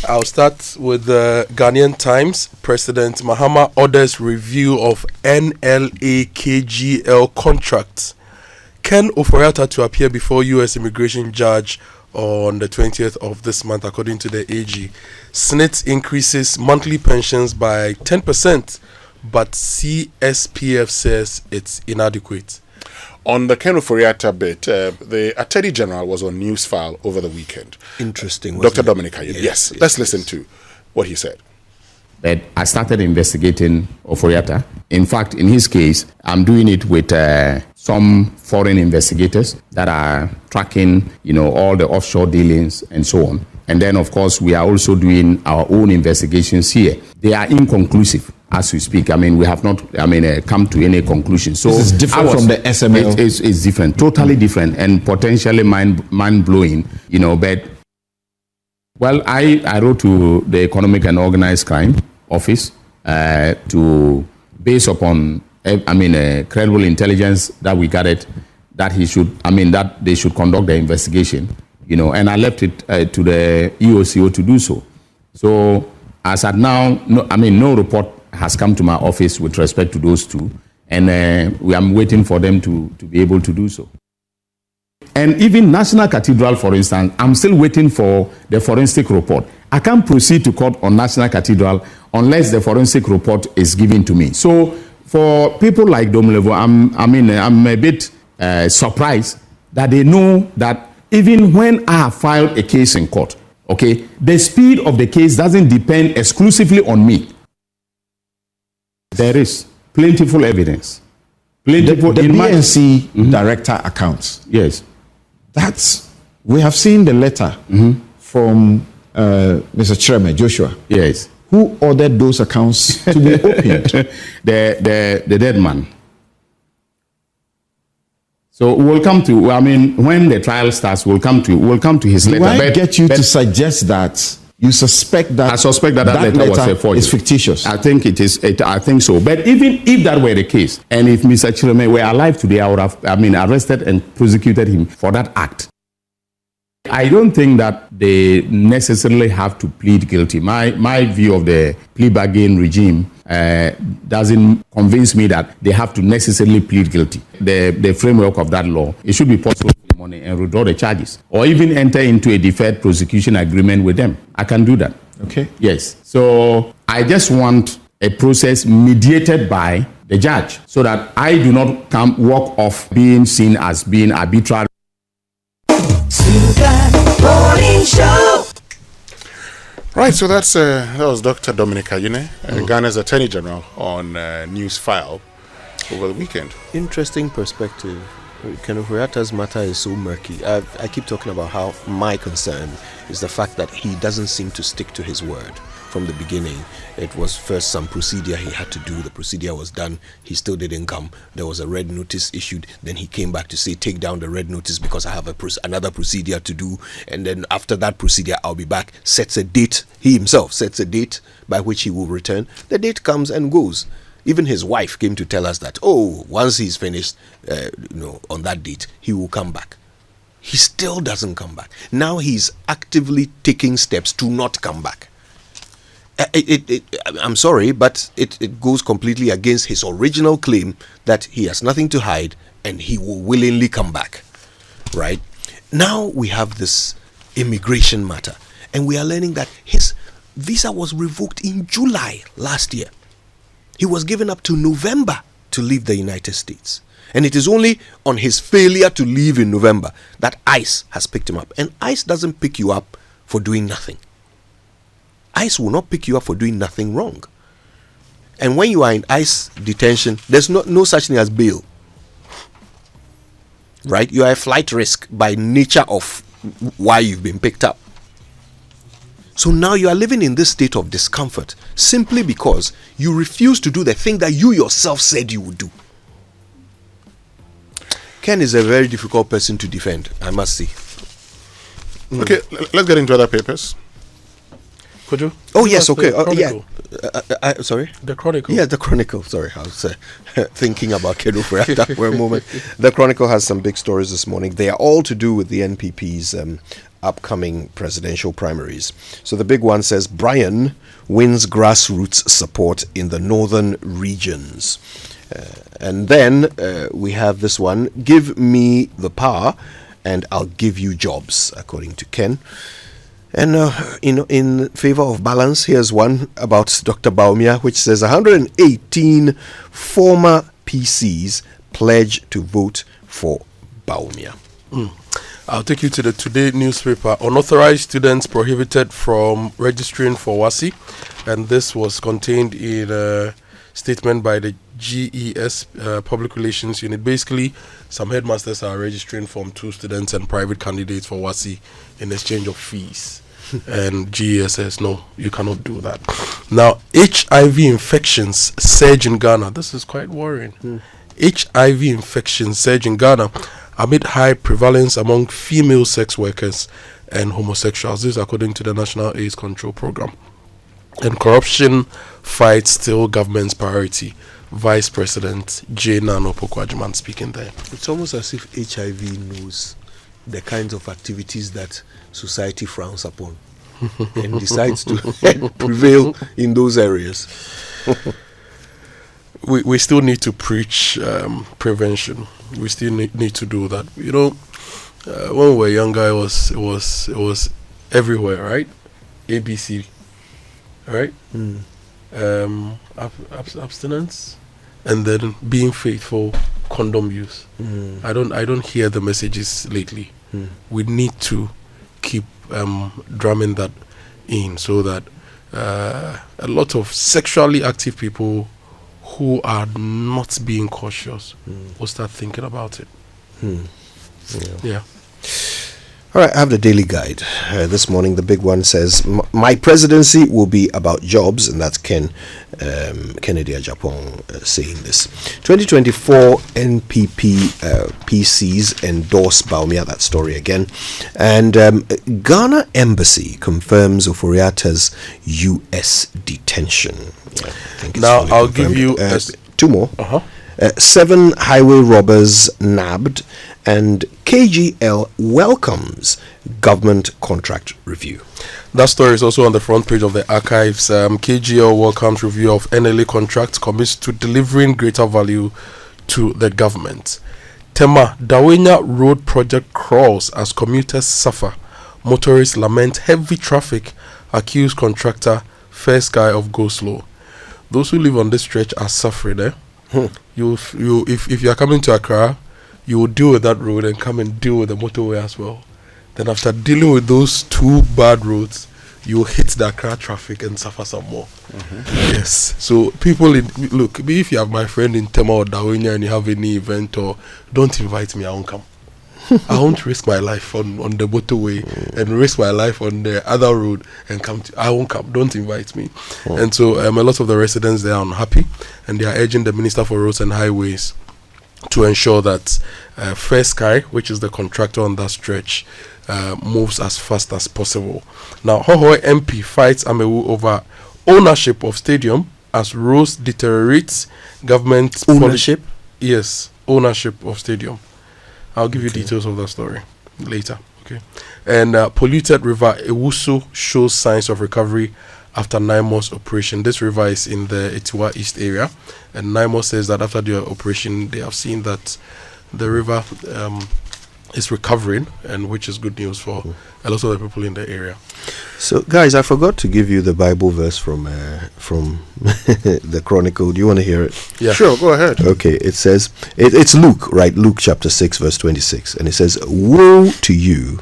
I'll start with the Ghanaian Times. President Mahama orders review of NLA KGL contracts. Ken Ofori-Atta to appear before U.S. immigration judge on the 20th of this month, according to the AG. SNIT increases monthly pensions by 10%, but CSPF says it's inadequate. On the Ken Ofori-Atta bit, the Attorney General was on Newsfile over the weekend. Interesting. Dr. Dominic Ayine. Yes. Let's listen to what he said. But I started investigating Ofori-Atta. In fact, in his case, I'm doing it with some foreign investigators that are tracking, all the offshore dealings and so on. And then, of course, we are also doing our own investigations here. They are inconclusive as we speak. We have not, come to any conclusion. So this is different from the SML. It's different, totally different, and potentially mind-blowing, But, well, I wrote to the Economic and Organized Crime Office to, based upon, credible intelligence that we gathered, that that they should conduct the investigation. And I left it to the EOCO to do so. So as at now, no report has come to my office with respect to those two, and I'm waiting for them to be able to do so. And even National Cathedral, for instance, I'm still waiting for the forensic report. I can't proceed to court on National Cathedral unless the forensic report is given to me. So for people like Domlevo, I'm a bit surprised that they know that even when I have filed a case in court, okay, the speed of the case doesn't depend exclusively on me. There is plentiful evidence. Plentiful the BNC director accounts. Yes. We have seen the letter from Mr. Chireme Joshua. Yes. Who ordered those accounts to be opened? the dead man. So we'll come to, when the trial starts, we'll come to his letter. Why get you to suggest that you suspect that I suspect that letter was a forgery. Is fictitious? I think it is. I think so. But even if that were the case, and if Mr. Chireme were alive today, I would have, arrested and prosecuted him for that act. I don't think that they necessarily have to plead guilty. My view of the plea bargain regime doesn't convince me that they have to necessarily plead guilty. The framework of that law, it should be possible for the money and withdraw the charges, or even enter into a deferred prosecution agreement with them. I can do that. Okay. Yes. So I just want a process mediated by the judge, so that I do not walk off being seen as being arbitrary. Right, so that was Dr. Dominic Ayine, Ghana's Attorney General, on Newsfile over the weekend. Interesting perspective. Ken Ofori-Atta's matter is so murky. I keep talking about how my concern is the fact that he doesn't seem to stick to his word. From the beginning, it was first some procedure he had to do. The procedure was done. He still didn't come. There was a red notice issued. Then he came back to say, take down the red notice because I have another procedure to do. And then after that procedure, I'll be back. Sets a date. He himself sets a date by which he will return. The date comes and goes. Even his wife came to tell us that, once he's finished, on that date, he will come back. He still doesn't come back. Now he's actively taking steps to not come back. I'm sorry, but it goes completely against his original claim that he has nothing to hide and he will willingly come back. Right? Now we have this immigration matter, and we are learning that his visa was revoked in July last year. He was given up to November to leave the United States. And it is only on his failure to leave in November that ICE has picked him up. And ICE doesn't pick you up for doing nothing. ICE will not pick you up for doing nothing wrong. And when you are in ICE detention, there's no such thing as bail. Right? You are a flight risk by nature of why you've been picked up. So now you are living in this state of discomfort simply because you refuse to do the thing that you yourself said you would do. Ken is a very difficult person to defend, I must say. Okay, let's get into other papers. Could you? Oh, yes, okay. Sorry? The Chronicle. Yeah, the Chronicle. Sorry, I was thinking about Ken Ofori-Atta for a moment. The Chronicle has some big stories this morning. They are all to do with the NPP's upcoming presidential primaries. So the big one says Brian wins grassroots support in the northern regions. And then we have this one, give me the power and I'll give you jobs, according to Ken. And in favor of balance, here's one about Dr. Bawumia, which says 118 former PCs pledge to vote for Bawumia. I'll take you to the Today newspaper. Unauthorized students prohibited from registering for WASI, and this was contained in a statement by the GES Public Relations Unit. Basically, some headmasters are registering Form 2 students and private candidates for WASI in exchange of fees. And GES says, no, you cannot do that. Now, HIV infections surge in Ghana. This is quite worrying. HIV infections surge in Ghana amid high prevalence among female sex workers and homosexuals. This is according to the National AIDS Control Program. And corruption fight still government's priority. Vice President J. Nano Pokwajuman speaking there. It's almost as if HIV knows the kinds of activities that society frowns upon and decides to prevail in those areas. We still need to preach prevention. We still need to do that. You know, when we were younger, it was everywhere, right? ABC, right? Abstinence, and then being faithful, condom use. I don't hear the messages lately. We need to keep drumming that in, so that a lot of sexually active people who are not being cautious will start thinking about it. Yeah. All right, I have the daily guide. This morning, the big one says, my presidency will be about jobs, and that's Kennedy Ajapong saying this. 2024 NPP PCs endorse Bawumia, that story again. And Ghana Embassy confirms Ofori-Atta's U.S. detention. Yeah, I think it's now, I'll confirmed. give you two more. 7 highway robbers nabbed, and KGL welcomes government contract review. That story is also on the front page of the archives. KGL welcomes review of NLA contracts, commits to delivering greater value to the government. Tema Dawenya Road project crawls as commuters suffer. Motorists lament heavy traffic, accuse contractor First Guy of go slow. Those who live on this stretch are suffering. If you are coming to Accra, you will deal with that road and come and deal with the motorway as well. Then after dealing with those two bad roads, you will hit the Accra traffic and suffer some more. Yes. So people, look, if you have my friend in Tema or Dawenya and you have any event, or don't invite me, I won't come. I won't risk my life on the motorway and risk my life on the other road and come to. I won't come. Don't invite me. And so a lot of the residents, they are unhappy, and they are urging the Minister for Roads and Highways to ensure that First Sky, which is the contractor on that stretch, moves as fast as possible. Now, Hohoe MP fights Amewu over ownership of stadium as roads deteriorates. Government Ownership? Yes, ownership of stadium. I'll give you details of that story later. Okay. And polluted river Ewusu shows signs of recovery after 9 months operation. This river is in the Etiwa East area, and 9 months says that after the operation, they have seen that the river is recovering, and which is good news for a lot of the people in the area. So, guys, I forgot to give you the Bible verse from the Chronicle. Do you want to hear it? Yeah. Sure, go ahead. Okay, it says, it's Luke, right? Luke chapter 6, verse 26. And it says, woe to you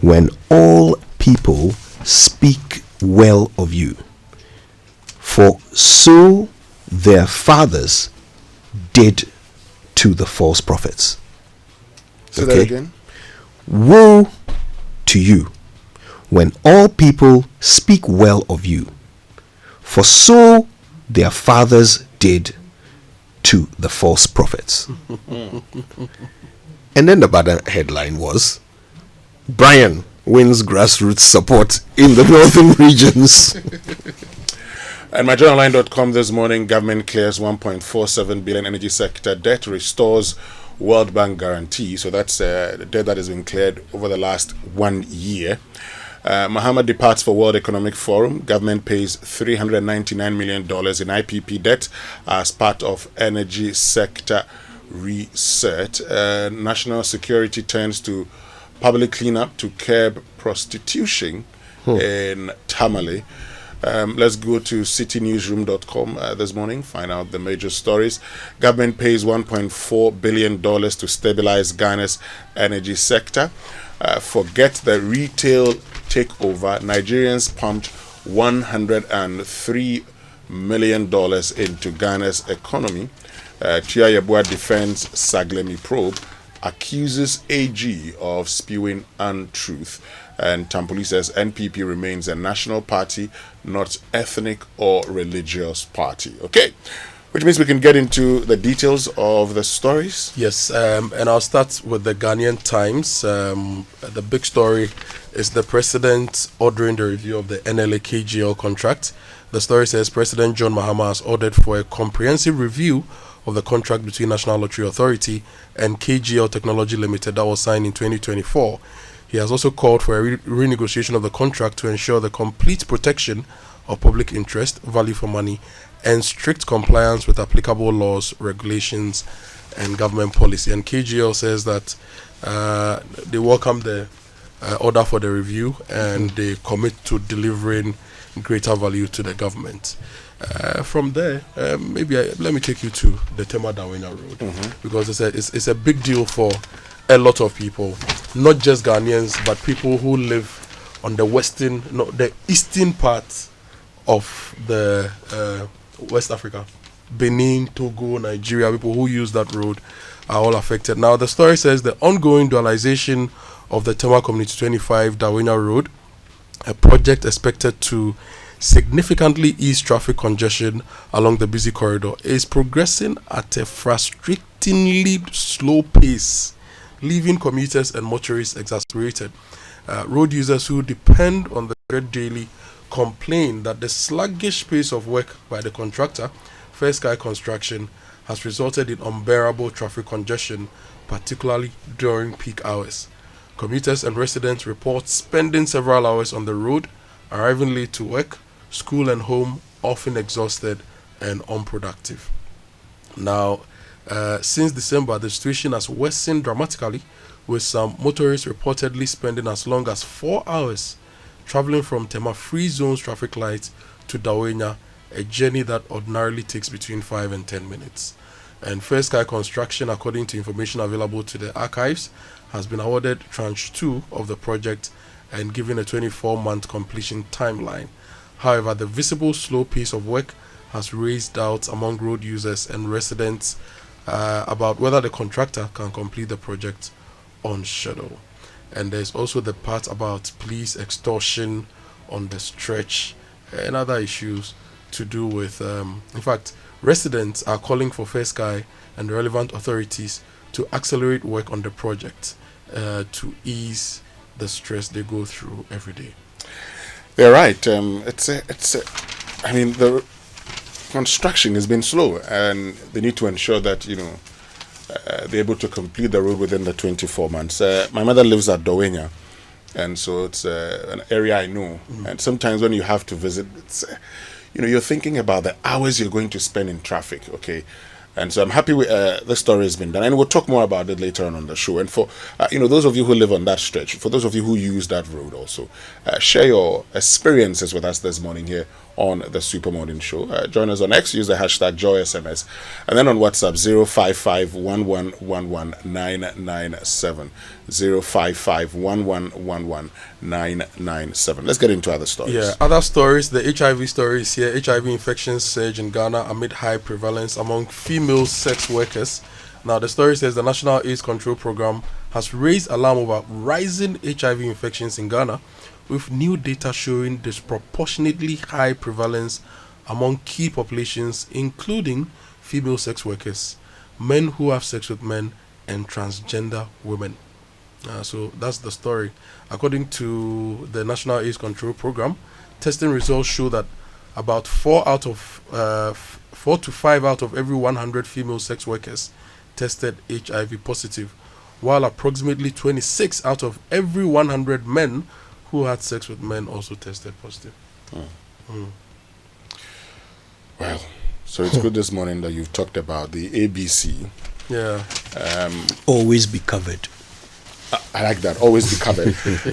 when all people speak well of you, for so their fathers did to the false prophets. Say that again. Woe to you when all people speak well of you, for so their fathers did to the false prophets. And then the bad headline was, Brian wins grassroots support in the northern regions. And myjournalline.com this morning, government clears 1.47 billion energy sector debt, restores World Bank guarantee. So that's the debt that has been cleared over the last 1 year. Mahama departs for World Economic Forum. Government pays $399 million in IPP debt as part of energy sector research. National security turns to public cleanup to curb prostitution in Tamale. Let's go to citynewsroom.com this morning, find out the major stories. Government pays $1.4 billion to stabilize Ghana's energy sector. Forget the retail takeover. Nigerians pumped $103 million into Ghana's economy. Tia Yabua defends Saglemi probe, accuses AG of spewing untruth. And Tampoli says NPP remains a national party, not ethnic or religious party. Okay, which means we can get into the details of the stories. Yes, and I'll start with the Ghanaian Times. The big story is the president ordering the review of the NLA KGL contract. The story says President John Mahama has ordered for a comprehensive review of the contract between National Lottery Authority and KGL Technology Limited that was signed in 2024. He has also called for a renegotiation of the contract to ensure the complete protection of public interest, value for money, and strict compliance with applicable laws, regulations, and government policy. And KGL says that they welcome the order for the review and they commit to delivering greater value to the government. From there, let me take you to the Tema Dawena Road, because it's a big deal for a lot of people, not just Ghanaians, but people who live on the eastern part of the West Africa, Benin, Togo, Nigeria. People who use that road are all affected. Now, the story says the ongoing dualization of the Tema Community 25 Dawena Road, a project expected to significantly ease traffic congestion along the busy corridor, is progressing at a frustratingly slow pace, leaving commuters and motorists exasperated. Road users who depend on the road daily complain that the sluggish pace of work by the contractor, Fair Sky Construction, has resulted in unbearable traffic congestion, particularly during peak hours. Commuters and residents report spending several hours on the road, arriving late to work, school and home, often exhausted and unproductive. Now, since December, the situation has worsened dramatically, with some motorists reportedly spending as long as 4 hours traveling from Tema Free Zones traffic lights to Dawena, a journey that ordinarily takes between 5 and 10 minutes. And Fair Sky Construction, according to information available to the archives, has been awarded Tranche 2 of the project and given a 24-month completion timeline. However, the visible slow pace of work has raised doubts among road users and residents about whether the contractor can complete the project on schedule. And there's also the part about police extortion on the stretch and other issues to do with, in fact, residents are calling for Fair Sky and the relevant authorities to accelerate work on the project to ease the stress they go through every day. They're right. The construction has been slow, and they need to ensure that they're able to complete the road within the 24 months. My mother lives at Dawena, and so it's an area I know. And sometimes when you have to visit, it's, you're thinking about the hours you're going to spend in traffic. Okay. And so I'm happy the story has been done, and we'll talk more about it later on the show. And for those of you who live on that stretch, for those of you who use that road also, share your experiences with us this morning here on the Super Morning Show. Join us on X, use the hashtag JoySMS, and then on WhatsApp 055-1111-997, 055-1111-997. Let's get into other stories. Yeah, other stories. The HIV stories here. HIV infections surge in Ghana amid high prevalence among female sex workers. Now, the story says the National AIDS Control Program has raised alarm over rising HIV infections in Ghana, with new data showing disproportionately high prevalence among key populations, including female sex workers, men who have sex with men, and transgender women. So that's the story. According to the National AIDS Control Program, testing results show that about 4 to 5 out of every 100 female sex workers tested HIV positive, while approximately 26 out of every 100 men who had sex with men also tested positive. Well, so it's good this morning that you've talked about the ABC. Yeah. Always be covered. I like that. Always be covered.